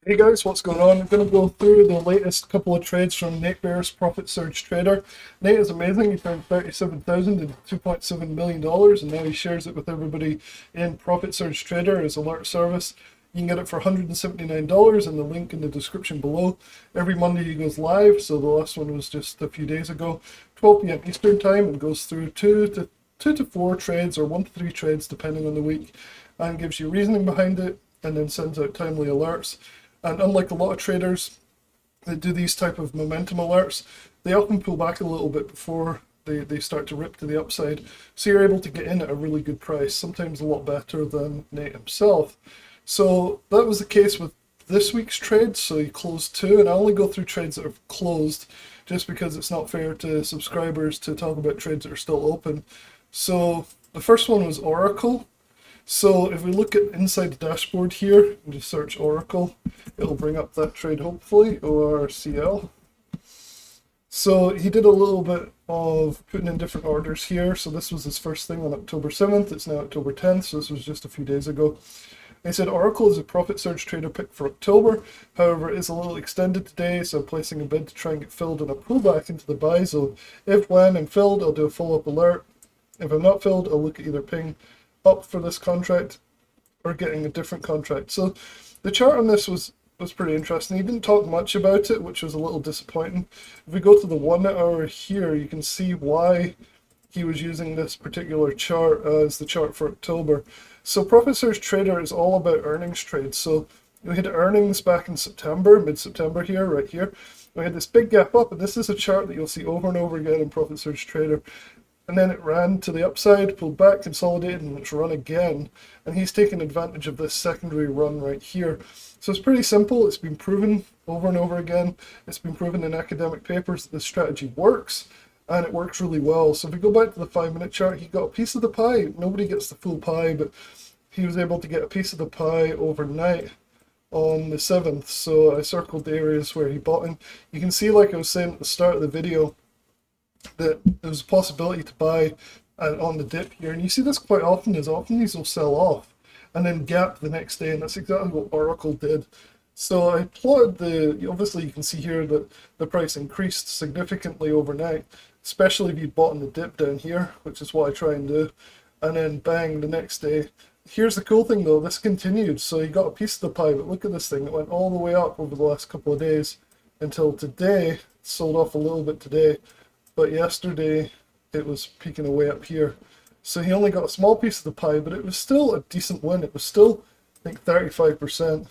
Hey guys, what's going on? I'm going to go through the latest couple of trades from Nate Bear's Profit Surge Trader. Nate is amazing. He turned 37,000 into $2.7 million and now he shares it with everybody in Profit Surge Trader as alert service. You can get it for $179 and the link in the description below. Every Monday he goes live, so the last one was just a few days ago, 12 p.m. Eastern time, and goes through two to four trades or 1 to 3 trades depending on the week, and gives you reasoning behind it and then sends out timely alerts. And unlike a lot of traders that do these type of momentum alerts, they often pull back a little bit before they start to rip to the upside. So you're able to get in at a really good price, sometimes a lot better than Nate himself. So that was the case with this week's trade. So he closed 2, and I only go through trades that are closed just because it's not fair to subscribers to talk about trades that are still open. So the first one was Oracle. So if we look at inside the dashboard here and just search Oracle, it'll bring up that trade hopefully, ORCL. So he did a little bit of putting in different orders here. So this was his first thing on October 7th. It's now October 10th, so this was just a few days ago. He said Oracle is a profit surge trader pick for October. However, it is a little extended today, so I'm placing a bid to try and get filled in a pullback into the buy zone. If when I'm filled, I'll do a follow-up alert. If I'm not filled, I'll look at either ping up for this contract or getting a different contract. So the chart on this was pretty interesting. He didn't talk much about it, which was a little disappointing. If we go to the 1 hour here, you can see why he was using this particular chart as the chart for October. So Profit Surge Trader is all about earnings trades. So we had earnings back in September, mid-September here, right here. We had this big gap up, and this is a chart that you'll see over and over again in Profit Surge Trader. And then it ran to the upside, pulled back, consolidated, and it's run again. And he's taken advantage of this secondary run right here. So it's pretty simple. It's been proven over and over again. It's been proven in academic papers that this strategy works, and it works really well. So if we go back to the 5-minute chart, he got a piece of the pie. Nobody gets the full pie, but he was able to get a piece of the pie overnight on the 7th. So I circled the areas where he bought in. You can see, like I was saying at the start of the video, that there's a possibility to buy on the dip here, and you see this quite often. These will sell off and then gap the next day, and that's exactly what Oracle did. So I plotted obviously you can see here that the price increased significantly overnight, especially if you bought in the dip down here, which is what I try and do, and then bang the next day. Here's the cool thing though, this continued, so you got a piece of the pie, but look at this thing, it went all the way up over the last couple of days until today. It sold off a little bit today, but yesterday it was peaking away up here. So he only got a small piece of the pie, but it was still a decent win. It was still, I think, 35%.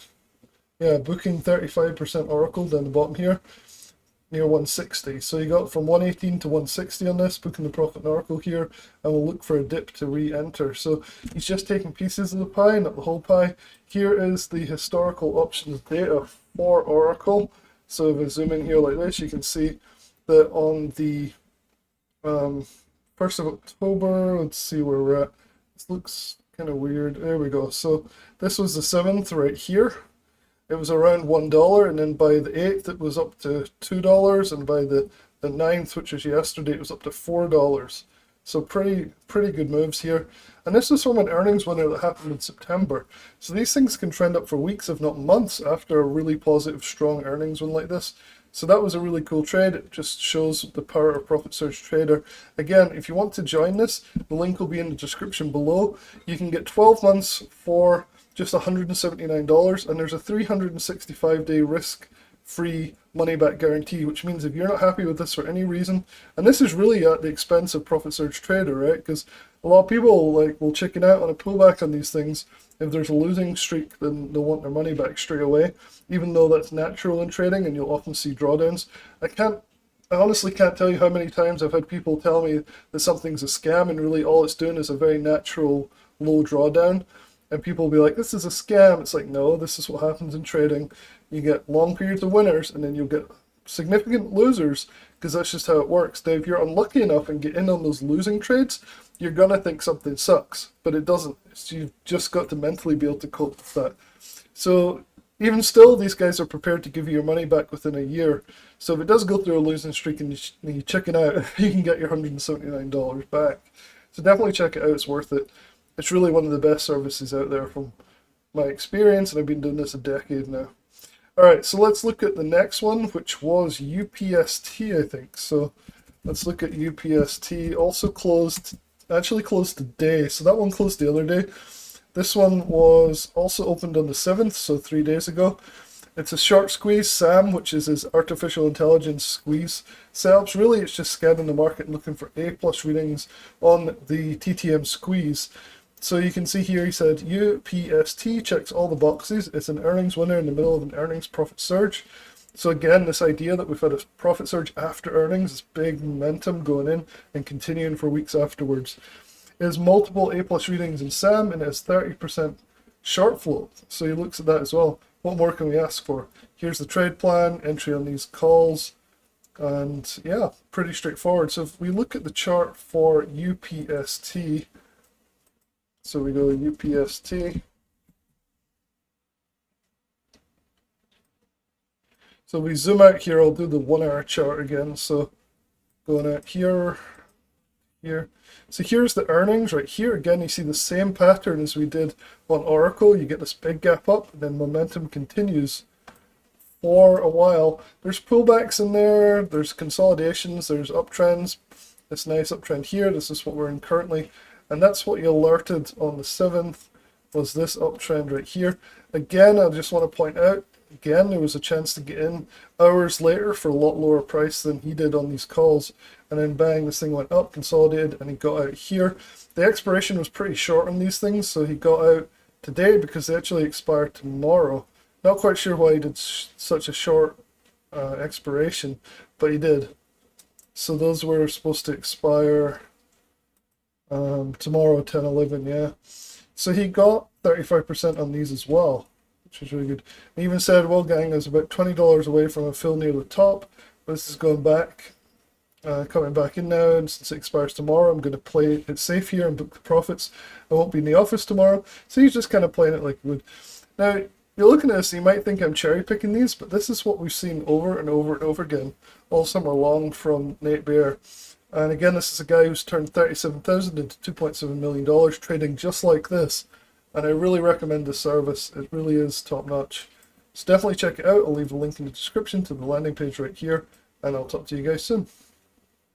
Yeah, booking 35% Oracle down the bottom here, near 160. So you got from 118 to 160 on this, booking the profit in Oracle here, and we'll look for a dip to re-enter. So he's just taking pieces of the pie, not the whole pie. Here is the historical options data for Oracle. So if I zoom in here like this, you can see that on the 1st of October, let's see where we're at. This looks kind of weird. There we go. So this was the 7th right here. It was around $1, and then by the 8th it was up to $2, and by the 9th, which was yesterday, it was up to $4. So pretty good moves here. And this is from an earnings winner that happened in September. So these things can trend up for weeks, if not months, after a really positive, strong earnings one like this. So that was a really cool trade. It just shows the power of Profit Surge Trader. Again, if you want to join this, the link will be in the description below. You can get 12 months for just $179, and there's a 365-day risk-free money-back guarantee, which means if you're not happy with this for any reason, and this is really at the expense of Profit Surge Trader, right? Because a lot of people will chicken out on a pullback on these things. If there's a losing streak, then they'll want their money back straight away, even though that's natural in trading and you'll often see drawdowns. I honestly can't tell you how many times I've had people tell me that something's a scam and really all it's doing is a very natural low drawdown. And people will be like, this is a scam. It's like, no, this is what happens in trading. You get long periods of winners and then you'll get significant losers, because that's just how it works. Now, if you're unlucky enough and get in on those losing trades, you're going to think something sucks, but it doesn't. You've just got to mentally be able to cope with that. So even still, these guys are prepared to give you your money back within a year. So if it does go through a losing streak and you chicken out, you can get your $179 back. So definitely check it out. It's worth it. It's really one of the best services out there from my experience, and I've been doing this a decade now. All right, so let's look at the next one, which was UPST, I think. So let's look at UPST. Also closed, actually closed today. So that one closed the other day. This one was also opened on the 7th, so 3 days ago. It's a short squeeze, SAM, which is his artificial intelligence squeeze setups. Really, it's just scanning the market and looking for A+ readings on the TTM squeeze. So you can see here he said UPST checks all the boxes. It's an earnings winner in the middle of an earnings profit surge. So again, this idea that we've had a profit surge after earnings, this big momentum going in and continuing for weeks afterwards. It has multiple A+ readings in SAM and it has 30% short float. So he looks at that as well. What more can we ask for? Here's the trade plan, entry on these calls, and yeah, pretty straightforward. So if we look at the chart for UPST, so we go UPST. So we zoom out here, I'll do the 1 hour chart again. So going out here, here. So here's the earnings right here. Again, you see the same pattern as we did on Oracle. You get this big gap up, and then momentum continues for a while. There's pullbacks in there, there's consolidations, there's uptrends. This nice uptrend here, this is what we're in currently. And that's what you alerted on the 7th, was this uptrend right here. Again, I just want to point out, again, there was a chance to get in hours later for a lot lower price than he did on these calls. And then bang, this thing went up, consolidated, and he got out here. The expiration was pretty short on these things, so he got out today because they actually expire tomorrow. Not quite sure why he did such a short expiration, but he did. So those were supposed to expire tomorrow, 10/11, yeah. So he got 35% on these as well, which is really good. He even said, well, gang, I was about $20 away from a fill near the top, but this is going back, coming back in now, and since it expires tomorrow, I'm going to play it safe here and book the profits. I won't be in the office tomorrow, so he's just kind of playing it like he would. Now, you're looking at this, and you might think I'm cherry picking these, but this is what we've seen over and over and over again all summer long from Nate Bear. And again, this is a guy who's turned $37,000 into $2.7 million trading just like this. And I really recommend this service. It really is top notch. So definitely check it out. I'll leave a link in the description to the landing page right here. And I'll talk to you guys soon.